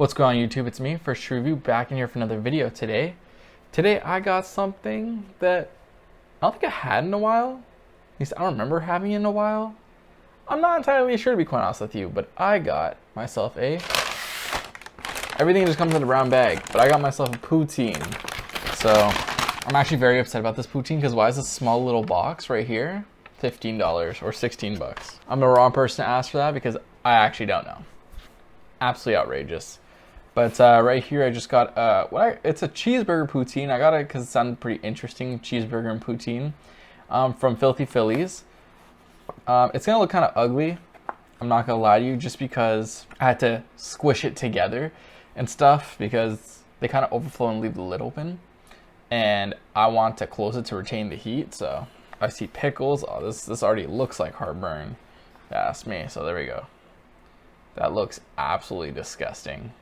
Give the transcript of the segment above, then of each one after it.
What's going on YouTube? It's me, First Review, back in here for another video today. Today I got something that I don't think I had in a while. At least I don't remember having it in a while. I'm not entirely sure, to be quite honest with you, but I got myself everything just comes in a brown bag, but I got myself a poutine. So I'm actually very upset about this poutine because why is this small little box right here $15 or 16 bucks? I'm the wrong person to ask for that because I actually don't know. Absolutely outrageous. But right here, I just got it's a cheeseburger poutine. I got it because it sounded pretty interesting, cheeseburger and poutine, from Philthy Phillies. It's gonna look kind of ugly. I'm not gonna lie to you, just because I had to squish it together and stuff because they kind of overflow and leave the lid open, and I want to close it to retain the heat. So I see pickles. Oh, this already looks like heartburn. That's me. So there we go. That looks absolutely disgusting.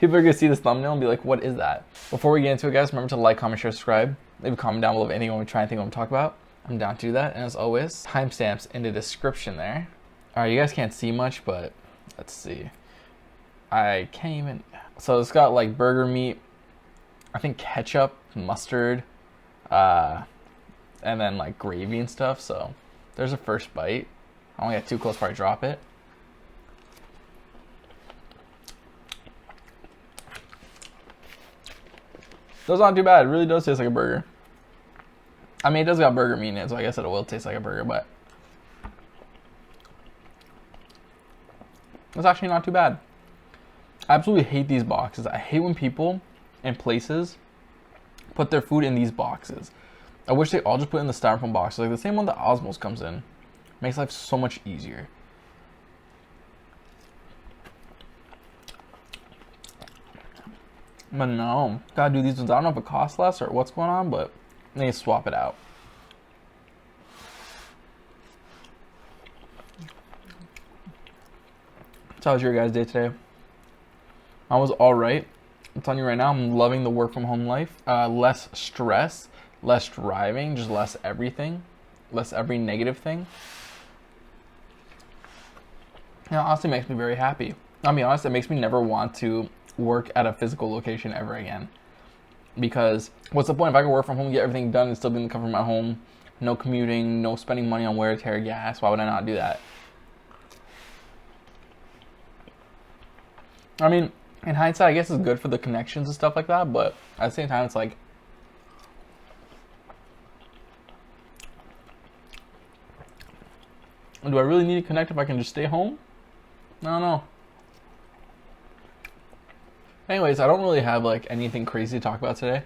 People are gonna see this thumbnail and be like, what is that? Before we get into it, guys, remember to like, comment, share, subscribe. Leave a comment down below if anything you want me to try and think what I'm talking about. I'm down to do that. And as always, timestamps in the description there. Alright, you guys can't see much, but let's see. I can't even. So it's got like burger meat, I think ketchup, mustard, and then like gravy and stuff. So there's a first bite. I don't get too close before I drop it. That's not too bad. It really does taste like a burger. I mean, it does got burger meat in it, so I guess it will taste like a burger, but it's actually not too bad. I absolutely hate these boxes. I hate when people and places put their food in these boxes. I wish they all just put it in the styrofoam boxes, like the same one that Osmos comes in. Makes life so much easier. But no, gotta do these ones. I don't know if it costs less or what's going on, but they swap it out. So how was your guys' day today? I was alright. I'm telling you right now, I'm loving the work from home life. Less stress, less driving, just less everything, less every negative thing. And it honestly makes me very happy. I'll be honest, it makes me never want to work at a physical location ever again. Because what's the point if I can work from home, get everything done, and still be in the comfort of my home? No commuting, no spending money on wear, tear, gas. Why would I not do that? I mean, in hindsight, I guess it's good for the connections and stuff like that, but at the same time, it's like, do I really need to connect if I can just stay home? I don't know. Anyways, I don't really have like anything crazy to talk about today.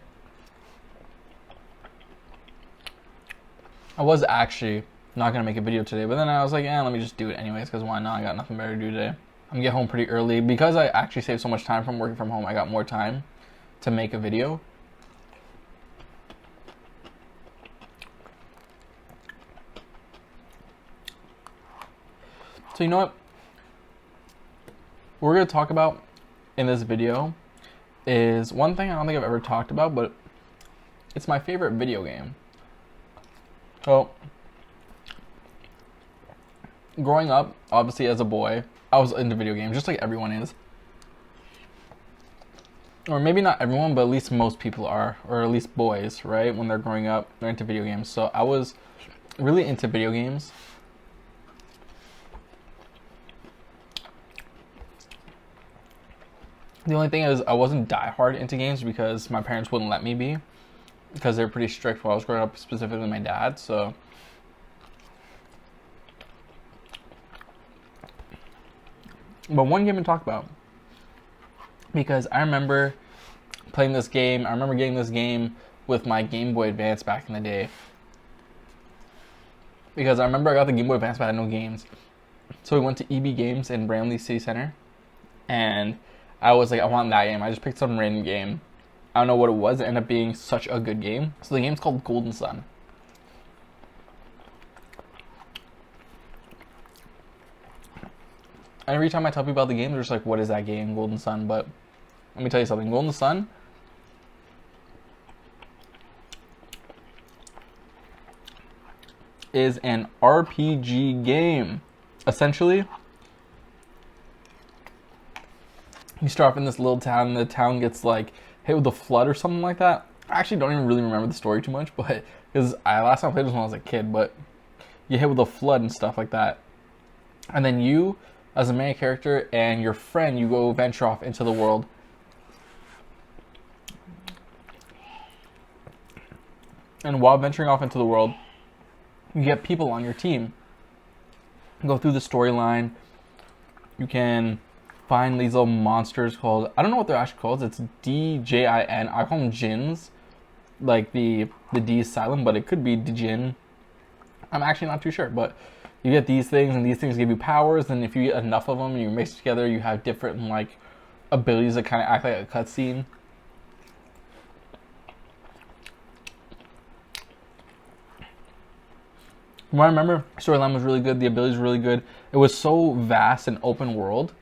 I was actually not gonna make a video today, but then I was like, let me just do it anyways, because why not? I got nothing better to do today. I'm gonna get home pretty early because I actually saved so much time from working from home. I got more time to make a video. So you know what? What we're gonna talk about in this video is one thing I don't think I've ever talked about, but it's my favorite video game. So, growing up, obviously as a boy, I was into video games, just like everyone is. Or maybe not everyone, but at least most people are, or at least boys, right? When they're growing up, they're into video games. So I was really into video games. The only thing is I wasn't diehard into games because my parents wouldn't let me be, because they were pretty strict while I was growing up, specifically my dad. So but one game to talk about, because I remember playing this game. I remember getting this game with my Game Boy Advance back in the day, because I remember I got the Game Boy Advance but I had no games. So we went to EB Games in Bramley City Center, and I was like, I want that game. I just picked some random game. I don't know what it was. It ended up being such a good game. So the game's called Golden Sun. And every time I tell people about the game, they're just like, what is that game, Golden Sun? But let me tell you something. Golden Sun is an RPG game. Essentially, You start off in this little town, and the town gets like hit with a flood or something like that. I actually don't even really remember the story too much, but because I last time I played this when I was a kid, but you hit with a flood and stuff like that. And then you, as a main character, and your friend, you go venture off into the world. And while venturing off into the world, you get people on your team. Go through the storyline. You can find these little monsters called, I don't know what they're actually called. It's D-J-I-N. I call them Jins. Like the D is silent, but it could be Djinn. I'm actually not too sure, but you get these things, and these things give you powers, and if you get enough of them and you mix together, you have different like abilities that kind of act like a cutscene. From what I remember, storyline was really good, the abilities were really good. It was so vast and open world.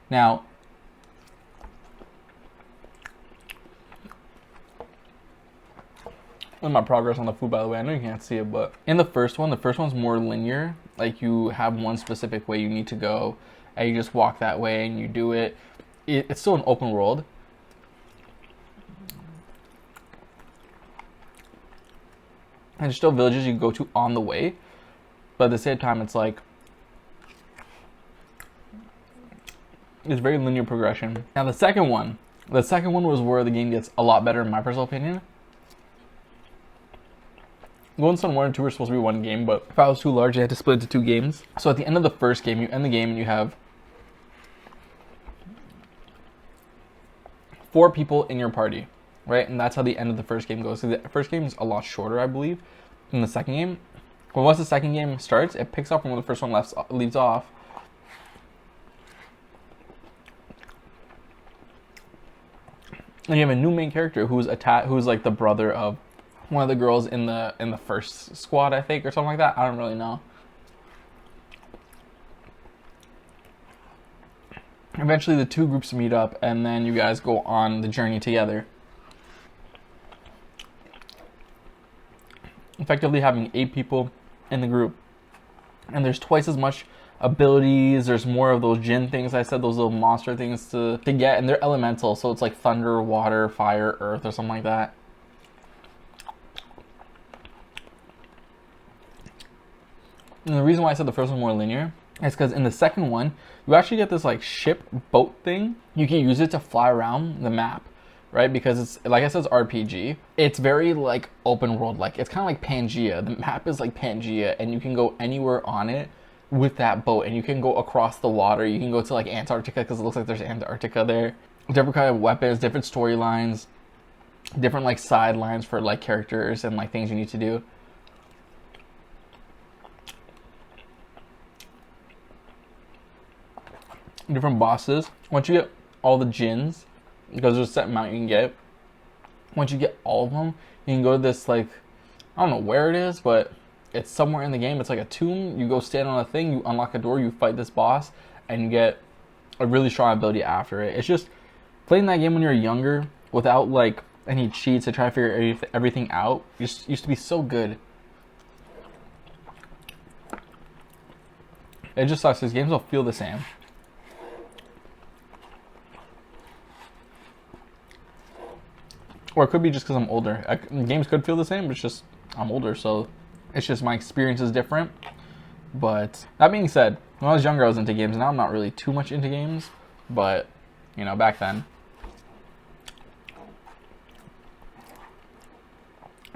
Now, with my progress on the food, by the way, I know you can't see it, but in the first one's more linear. Like, you have one specific way you need to go, and you just walk that way and you do it. It's still an open world. And there's still villages you can go to on the way, but at the same time, it's like, it's very linear progression. Now the second one was where the game gets a lot better in my personal opinion. Golden Sun 1 and 2 were supposed to be one game, but if I was too large, they had to split into 2 games. So at the end of the first game, you end the game and you have 4 people in your party, right? And that's how the end of the first game goes. So the first game is a lot shorter, I believe, than the second game. But once the second game starts, it picks up from where the first one leaves off. And you have a new main character who's like the brother of one of the girls in the first squad, I think, or something like that. I don't really know. Eventually, the 2 groups meet up, and then you guys go on the journey together. Effectively having 8 people in the group. And there's twice as much abilities. There's more of those Jinn things I said, those little monster things to get, and they're elemental, so it's like thunder, water, fire, earth, or something like that. And the reason why I said the first one more linear is because in the second one, you actually get this like ship boat thing. You can use it to fly around the map, right? Because it's, like I said, it's RPG. It's very like open world, like it's kind of like Pangea. The map is like Pangea, and you can go anywhere on it with that boat, and you can go across the water. You can go to like Antarctica because it looks like there's Antarctica there. Different kind of weapons, different storylines, different like sidelines for like characters and like things you need to do. Different bosses. Once you get all the Jinns, because there's a set amount you can get, once you get all of them, you can go to this like, I don't know where it is, but it's somewhere in the game. It's like a tomb. You go stand on a thing, you unlock a door, you fight this boss, and you get a really strong ability after it. It's just playing that game when you're younger without like any cheats to try to figure everything out. Just used to be so good. It just sucks. These games don't feel the same. Or it could be just because I'm older. Games could feel the same, but it's just I'm older, so it's just my experience is different. But that being said, when I was younger, I was into games. Now I'm not really too much into games, but you know, back then.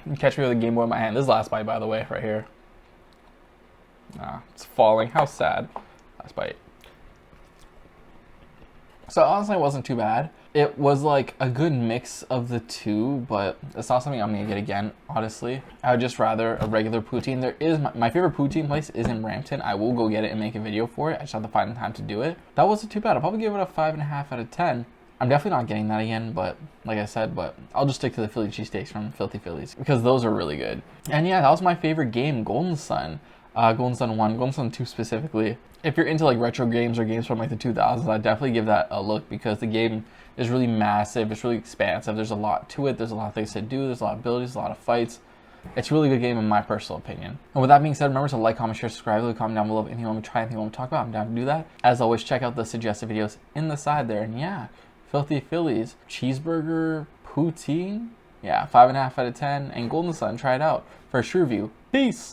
You catch me with a Game Boy in my hand. This is Last Bite, by the way, right here. It's falling. How sad. Last Bite. So honestly, it wasn't too bad. It was like a good mix of the two, but it's not something I'm gonna get again, honestly. I would just rather a regular poutine. There is, my favorite poutine place is in Brampton. I will go get it and make a video for it. I just have to find the time to do it. That wasn't too bad. I'll probably give it a 5.5 out of 10. I'm definitely not getting that again, but like I said, but I'll just stick to the Philly cheesesteaks from Philthy Phillies because those are really good. And yeah, that was my favorite game, Golden Sun. Golden Sun 1, Golden Sun 2 specifically. If you're into like retro games or games from like the 2000s, I'd definitely give that a look because the game is really massive. It's really expansive. There's a lot to it. There's a lot of things to do. There's a lot of abilities, a lot of fights. It's a really good game in my personal opinion. And with that being said, remember to like, comment, share, subscribe, leave a comment down below if anything you want me to try, anything you want me to talk about. I'm down to do that. As always, check out the suggested videos in the side there. And yeah, Philthy Phillies, cheeseburger, poutine. Yeah, 5.5 out of 10. And Golden Sun, try it out. For a true review. Peace!